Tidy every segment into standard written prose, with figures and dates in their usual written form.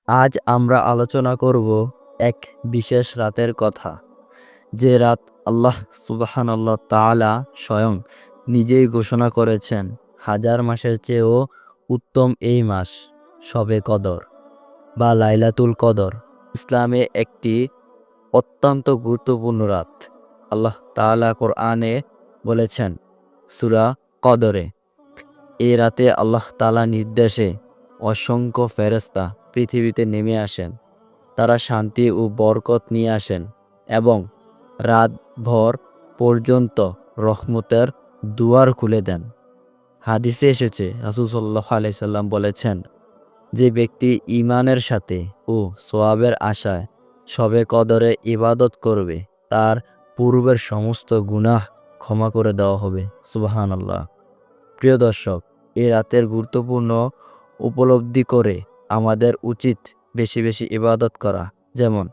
আজ আমরা আলোচনা করব এক বিশেষ রাতের কথা, যে রাত আল্লাহ সুবহানাল্লাহ তাআলা স্বয়ং নিজেই ঘোষণা করেছেন হাজার মাসের চেয়েও উত্তম এই মাস শবে কদর বা লাইলাতুল কদর। ইসলামে একটি অত্যন্ত গুরুত্বপূর্ণ রাত। আল্লাহ তাআলা কোরআনে বলেছেন সূরা কদরে, এই রাতে আল্লাহ তাআলা নির্দেশে অসংখ্য ফেরেশতা পৃথিবীতে নেমে আসেন। তারা শান্তি ও বরকত নিয়ে আসেন এবং রাতভর পর্যন্ত রহমতের দুয়ার খুলে দেন। হাদিসে এসেছে রাসূল সাল্লাল্লাহু আলাইহি সাল্লাম বলেছেন, যে ব্যক্তি ঈমানের সাথে ও সওয়াবের আশায় শবে কদরে ইবাদত করবে, তার পূর্বের সমস্ত গুনাহ ক্ষমা করে দেওয়া হবে। সুবহানাল্লাহ। প্রিয় দর্শক, এই রাতের গুরুত্বপূর্ণ উপলব্ধি করে আমাদের উচিত বেশি বেশি ইবাদত করা, যেমন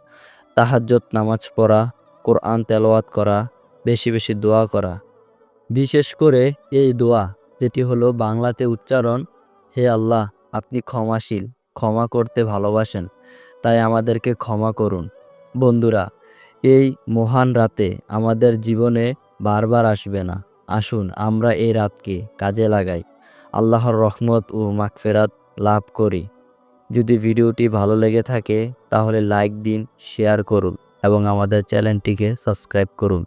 তাহাজ্জুদ নামাজ পড়া, কোরআন তেলাওয়াত করা, বেশি বেশি দোয়া করা। বিশেষ করে এই দোয়া যেটি হলো বাংলাতে উচ্চারণ, হে আল্লাহ আপনি ক্ষমাশীল, ক্ষমা করতে ভালোবাসেন, তাই আমাদেরকে ক্ষমা করুন। বন্ধুরা, এই মহান রাতে আমাদের জীবনে বারবার আসবে না। আসুন আমরা এই রাতকে কাজে লাগাই, আল্লাহর রহমত ও মাগফিরাত লাভ করি। যদি ভিডিওটি ভালো লেগে থাকে তাহলে লাইক দিন, শেয়ার করুন এবং আমাদের চ্যানেলটিকে সাবস্ক্রাইব করুন।